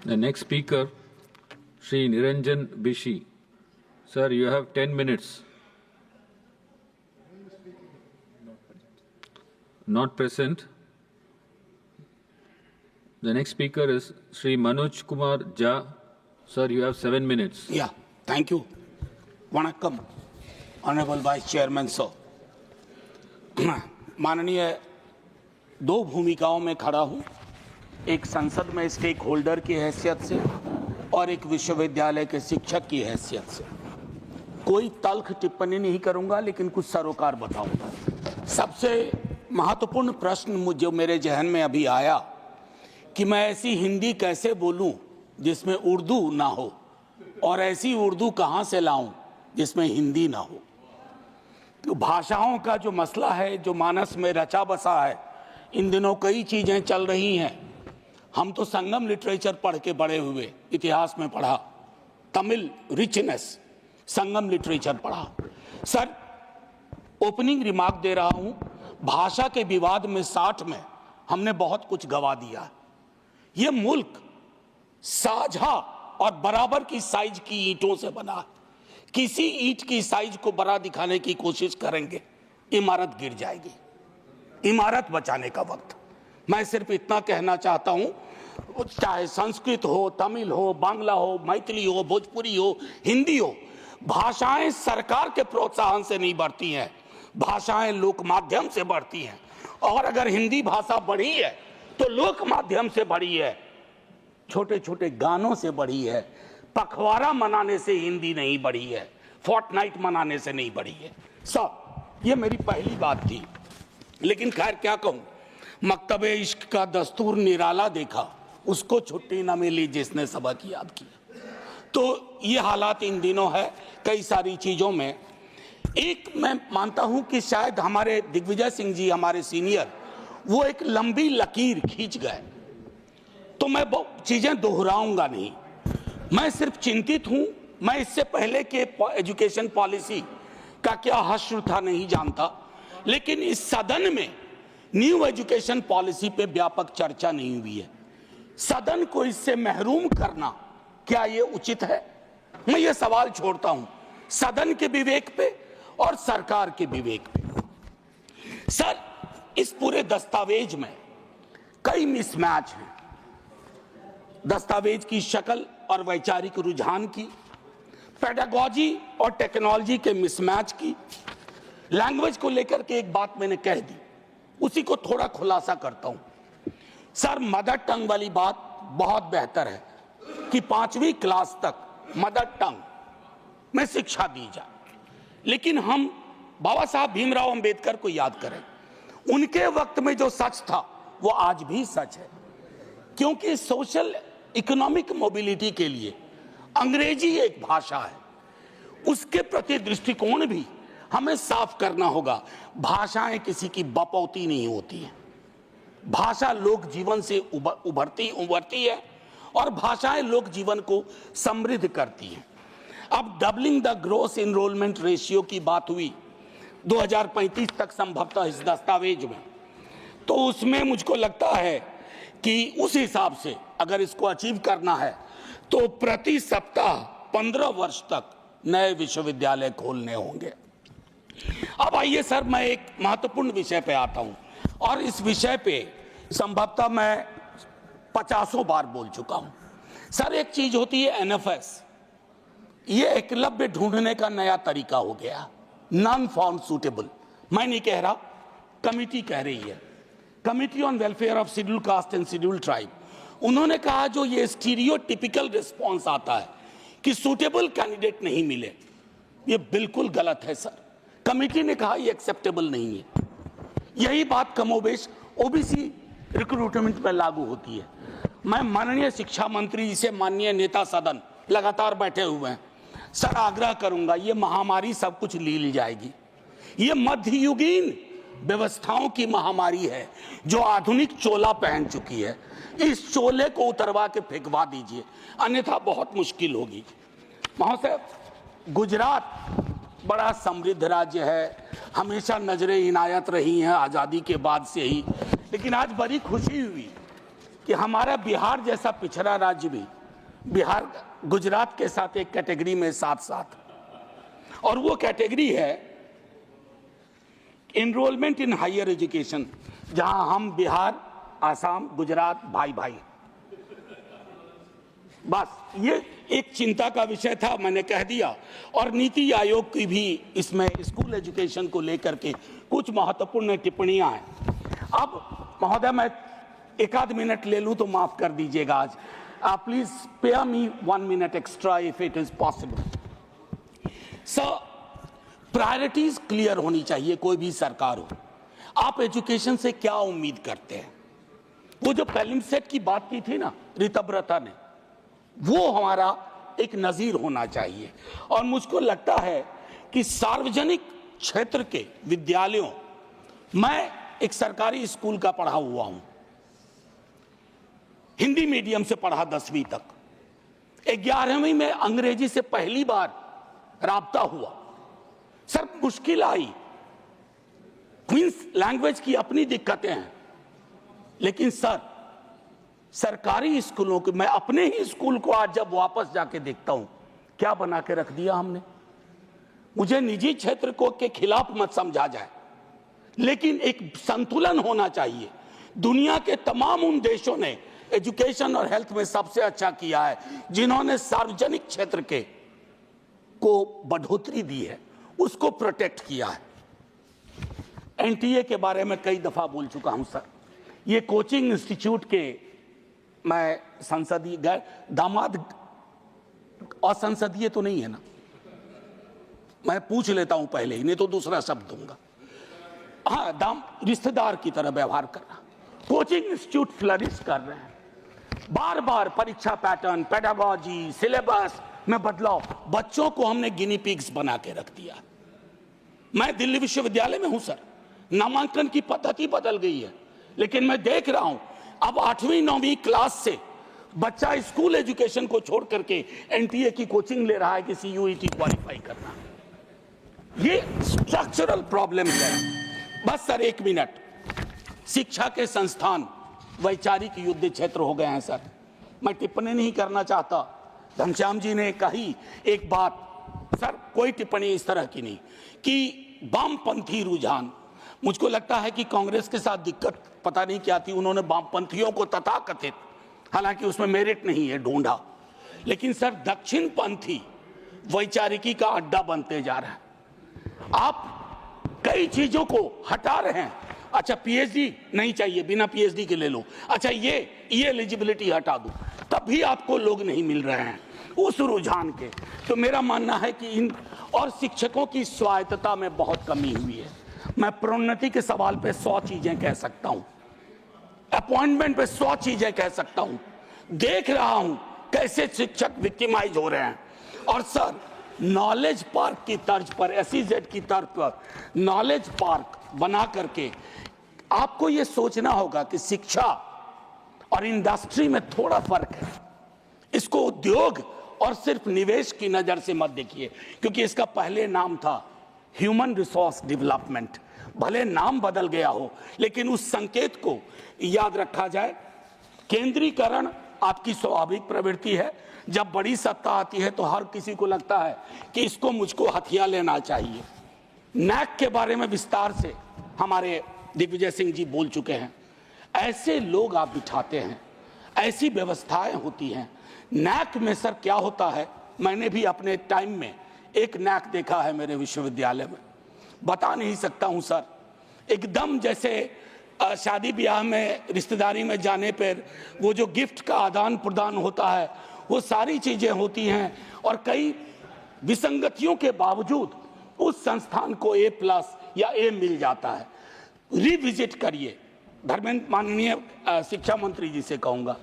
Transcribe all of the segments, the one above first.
The next speaker, Shri Niranjan Bishi. Sir, you have 10 minutes. Not present. The next speaker is Shri Manoj Kumar Jha. Sir, you have 7 minutes. Yeah, thank you. Vanakkam, Honorable Vice Chairman sir. माननीय दो भूमिकाओं में खड़ा हूं, एक संसद में stake holder की हैसियत से और एक विश्वविद्यालय के शिक्षक की हैसियत से। कोई तल्ख टिप्पणी नहीं करूंगा, लेकिन कुछ सरोकार बताऊंगा। सबसे महत्वपूर्ण प्रश्न जो मेरे जहन में अभी आया कि मैं ऐसी हिंदी कैसे बोलूं जिसमें उर्दू ना हो, और ऐसी उर्दू कहां से लाऊं जिसमें हिंदी ना हो। तो भाषाओं का जो मसला है, जो मानस में रचा बसा है, इन दिनों कई चीजें चल रही हैं। हम तो संगम लिटरेचर पढ़ के बड़े हुए, इतिहास में पढ़ा, तमिल रिचनेस, संगम लिटरेचर पढ़ा। सर, ओपनिंग रिमार्क दे रहा हूं, भाषा के विवाद में 60 में हमने बहुत कुछ गवा दिया। ये मुल्क साझा और बराबर की साइज की ईंटों से बना है। किसी ईंट की साइज को बड़ा दिखाने की कोशिश करेंगे, इमारत गिर जाएगी। इमारत बचाने का वक्त। मैं सिर्फ इतना कहना चाहता हूं, चाहे संस्कृत हो, तमिल हो, बांग्ला हो, मैथिली हो, भोजपुरी हो, हिंदी हो, भाषाएं सरकार के प्रोत्साहन से नहीं बढ़ती हैं, भाषाएं लोक माध्यम से बढ़ती हैं। और अगर हिंदी भाषा बढ़ी है तो लोक माध्यम से बढ़ी है, छोटे छोटे गानों से बढ़ी है। पखवाड़ा मनाने से हिंदी नहीं बढ़ी है, फोर्टनाइट मनाने से नहीं बढ़ी है। सब ये मेरी पहली बात थी। लेकिन खैर क्या कहूं, मकतबे इश्क का दस्तूर निराला देखा, उसको छुट्टी न मिली जिसने सबक याद किया। तो ये हालात इन दिनों है कई सारी चीजों में। एक मैं मानता हूं कि शायद हमारे दिग्विजय सिंह जी, हमारे सीनियर, वो एक लंबी लकीर खींच गए, तो मैं बहुत चीजें दोहराऊंगा नहीं। मैं सिर्फ चिंतित हूं, मैं इससे पहले के एजुकेशन पॉलिसी का क्या हश्र था नहीं जानता, लेकिन इस सदन में न्यू एजुकेशन पॉलिसी पे व्यापक चर्चा नहीं हुई है। सदन को इससे महरूम करना क्या ये उचित है? मैं ये सवाल छोड़ता हूं सदन के विवेक पे और सरकार के विवेक पे। सर, इस पूरे दस्तावेज में कई मिसमैच हैं। दस्तावेज की शक्ल और वैचारिक रुझान की, पेडागॉजी और टेक्नोलॉजी के मिसमैच की, लैंग्वेज को लेकर के एक बात मैंने कह दी, उसी को थोड़ा खुलासा करता हूं। सर, मदर टंग वाली बात बहुत बेहतर है कि 5वीं क्लास तक मदर टंग में शिक्षा दी जाए, लेकिन हम बाबा साहब भीमराव अंबेडकर को याद करें। उनके वक्त में जो सच था वो आज भी सच है, क्योंकि सोशल इकोनॉमिक मोबिलिटी के लिए अंग्रेजी एक भाषा है, उसके प्रति दृष्टिकोण भी हमें साफ करना होगा। भाषाएं किसी की बपौती नहीं होती हैं, भाषा लोक जीवन से उभरती है और भाषाएं लोक जीवन को समृद्ध करती हैं। अब doubling the gross enrollment ratio की बात हुई 2035 तक संभवतः इस दस्तावेज में, तो उसमें मुझको लगता है कि उस हिसाब से अगर इसको अचीव करना है तो प्रति सप्ताह 15 वर्ष तक नए विश्वविद्यालय खोलने होंगे। अब आइए सर, मैं एक महत्वपूर्ण विषय पे आता हूं, और इस विषय पे संभवतः मैं 50 बार बोल चुका हूं। सर, एक चीज होती है एनएफएस, ये एकलव्य ढूंढने का नया तरीका हो गया, नॉन फाउंड सूटेबल। मैं नहीं कह रहा, कमिटी कह रही है, committee on welfare of schedule caste and schedule tribe. उन्होंने कहा जो ये स्टीरियोटिपिकल रिस्पॉन्स आता है कि सूटेबल कैंडिडेट नहीं मिले, ये बिल्कुल गलत है सर। कमिटी ने कहा ये एक्सेप्टेबल नहीं है। यही बात कमोबेश ओबीसी रिक्रूटमेंट में लागू होती है। मैं माननीय शिक्षा मंत्री जी से, माननीय नेता सदन लगातार बैठे हुए हैं, सर आग्रह करूंगा, ये महामारी सब कुछ लील जाएगी। ये मध्ययुगीन व्यवस्थाओं की महामारी है जो आधुनिक चोला पहन चुकी है। इस चोले को उतरवा के फेंकवा दीजिए, अन्यथा बहुत मुश्किल होगी। महोदय, गुजरात बड़ा समृद्ध राज्य है, हमेशा नजरें इनायत रही हैं आज़ादी के बाद से ही, लेकिन आज बड़ी खुशी हुई कि हमारा बिहार जैसा पिछड़ा राज्य भी बिहार गुजरात के साथ एक कैटेगरी में साथ साथ, और वो कैटेगरी है एनरोलमेंट इन हायर एजुकेशन, जहां हम बिहार, आसाम, गुजरात भाई भाई। बस ये एक चिंता का विषय था, मैंने कह दिया। और नीति आयोग की भी इसमें स्कूल एजुकेशन को लेकर के कुछ महत्वपूर्ण टिप्पणियां हैं। अब महोदय मैं एक आध मिनट ले लूं तो माफ कर दीजिएगा आज। Please spare me 1 minute extra if it is possible. Sir, priorities clear होनी चाहिए, कोई भी सरकार हो। आप एजुकेशन से क्या उम्मीद करते हैं? वो जो प्रीलिम सेट की बात की थी ना ऋतव्रता ने, वो हमारा एक नजीर होना चाहिए। और मुझको लगता है कि सार्वजनिक क्षेत्र के विद्यालयों, मैं एक सरकारी स्कूल का पढ़ा हुआ हूं, हिंदी मीडियम से पढ़ा 10वीं तक। 11वीं में अंग्रेजी से पहली बार राब्ता हुआ। सर मुश्किल आई, क्वींस लैंग्वेज की अपनी दिक्कतें हैं, लेकिन सर सरकारी स्कूलों के, मैं अपने ही स्कूल को आज जब वापस जाके देखता हूं, क्या बना के रख दिया हमने। मुझे निजी क्षेत्र को के खिलाफ मत समझा जाए, लेकिन एक संतुलन होना चाहिए। दुनिया के तमाम उन देशों ने एजुकेशन और हेल्थ में सबसे अच्छा किया है जिन्होंने सार्वजनिक क्षेत्र के को बढ़ोतरी दी है, उसको प्रोटेक्ट किया है। एनटीए के बारे में कई दफा बोल चुका हूं सर। ये कोचिंग इंस्टीट्यूट के, मैं संसदीय दामाद असंसदीय तो नहीं है ना, मैं पूछ लेता हूं पहले ही, नहीं तो दूसरा शब्द दूंगा। हाँ, रिश्तेदार की तरह व्यवहार करना। कोचिंग इंस्टीट्यूट फ्लरिश कर रहे हैं, बार बार परीक्षा पैटर्न, पेडागोजी, सिलेबस में बदलाव, बच्चों को हमने गिनी पिग्स बना के रख दिया। मैं दिल्ली विश्वविद्यालय में हूं सर, नामांकन की पद्धति बदल गई है, लेकिन मैं देख रहा हूं अब 8वीं 9वीं क्लास से बच्चा स्कूल एजुकेशन को छोड़ करके एनटीए की कोचिंग ले रहा है कि सीयूईटी क्वालिफाई करना। ये स्ट्रक्चरल प्रॉब्लम है। बस सर 1 मिनट। शिक्षा के संस्थान वैचारिक युद्ध क्षेत्र हो गए हैं सर। मैं टिप्पणी नहीं करना चाहता, घनश्याम जी ने कही एक बात सर, कोई टिप्पणी इस तरह की नहीं कि वामपंथी रुझान। मुझको लगता है कि कांग्रेस के साथ दिक्कत पता नहीं क्या थी, उन्होंने वामपंथियों को तथाकथित, हालांकि उसमें मेरिट नहीं है, ढूंढा। लेकिन सर दक्षिण पंथी वैचारिकी का अड्डा बनते जा रहा है। आप कई चीजों को हटा रहे हैं। अच्छा पीएचडी नहीं चाहिए, बिना पीएचडी के ले लो। अच्छा ये एलिजिबिलिटी हटा दो, तब भी आपको लोग नहीं मिल रहे हैं उस रुझान के। तो मेरा मानना है कि इन और शिक्षकों की स्वायत्तता में बहुत कमी हुई है। मैं प्रोन्नति के सवाल पे 100 चीजें कह सकता हूं, अपॉइंटमेंट पे 100 चीजें कह सकता हूं। देख रहा हूं कैसे शिक्षक विक्टिमाइज हो रहे हैं। और सर नॉलेज पार्क की तर्ज पर, एसईजेड की तर्ज पर नॉलेज पार्क बना करके आपको यह सोचना होगा कि शिक्षा और इंडस्ट्री में थोड़ा फर्क है। इसको उद्योग और सिर्फ निवेश की नजर से मत देखिए, क्योंकि इसका पहले नाम था ह्यूमन रिसोर्स डेवलपमेंट। भले नाम बदल गया हो, लेकिन उस संकेत को याद रखा जाए। केंद्रीकरण आपकी स्वाभाविक प्रवृत्ति है। जब बड़ी सत्ता आती है तो हर किसी को लगता है कि इसको मुझको हथिया लेना चाहिए। नैक के बारे में विस्तार से हमारे दिग्विजय सिंह जी बोल चुके हैं। ऐसे लोग आप बिठाते हैं, ऐसी व्यवस्थाएं होती हैं। नैक में सर क्या होता है, मैंने भी अपने टाइम में एक नैक देखा है मेरे विश्वविद्यालय में, बता नहीं सकता हूं सर। एकदम जैसे शादी ब्याह में रिश्तेदारी में जाने पर वो जो गिफ्ट का आदान प्रदान होता है, वो सारी चीजें होती हैं। और कई विसंगतियों के बावजूद उस संस्थान को A+ या A मिल जाता है। रिविजिट करिए। धर्मेंद्र, माननीय शिक्षा मंत्री जी से कहूंगा,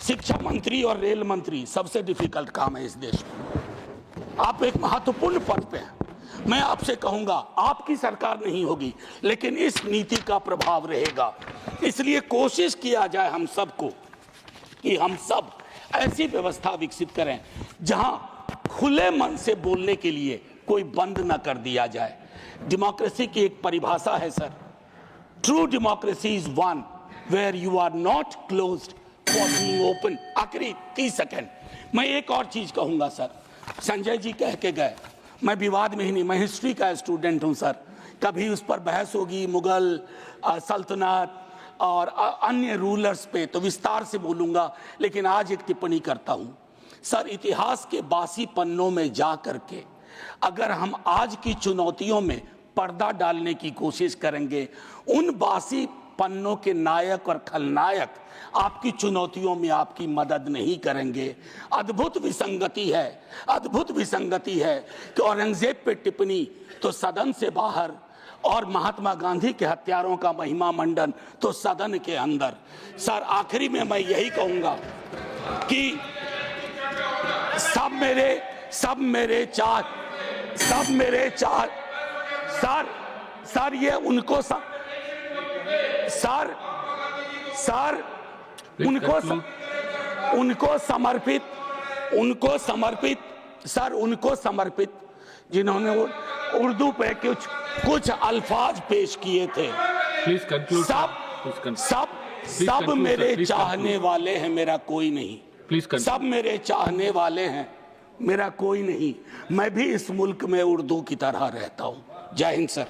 शिक्षा मंत्री और रेल मंत्री सबसे डिफिकल्ट काम है इस देश में। आप एक महत्वपूर्ण पद पे हैं। मैं आपसे कहूंगा, आपकी सरकार नहीं होगी, लेकिन इस नीति का प्रभाव रहेगा। इसलिए कोशिश किया जाए हम सबको कि हम सब ऐसी व्यवस्था विकसित करें जहां खुले मन से बोलने के लिए कोई बंद न कर दिया जाए। डेमोक्रेसी की एक परिभाषा है sir, true democracy is one where you are not closed for being open. आखिरी 30 सेकंड मैं एक और चीज कहूंगा सर। संजय जी कह के गए, मैं विवाद में ही नहीं, मैं हिस्ट्री का स्टूडेंट हूं सर। कभी उस पर बहस होगी मुगल सल्तनत और अन्य रूलर्स पे तो विस्तार से बोलूंगा, लेकिन आज एक टिप्पणी करता हूं सर। इतिहास के बासी पन्नों में जा करके अगर हम आज की चुनौतियों में पर्दा डालने की कोशिश करेंगे, उन बासी पन्नों के नायक और खलनायक आपकी चुनौतियों में आपकी मदद नहीं करेंगे। अद्भुत विसंगति है, अद्भुत विसंगति है कि औरंगजेब पे टिप्पणी तो सदन से बाहर और महात्मा गांधी के हत्यारों का महिमा मंडन तो सदन के अंदर। सर आखिरी में मैं यही कहूंगा कि सब मेरे चार सर ये उनको उनको समर्पित जिन्होंने वो उर्दू पे कुछ अल्फाज पेश किए थे। Please conclude. सब मेरे चाहने वाले हैं, मेरा कोई नहीं। Please conclude. सब मेरे चाहने वाले हैं, मेरा कोई नहीं। मैं भी इस मुल्क में उर्दू की तरह रहता हूं। जय हिंद सर।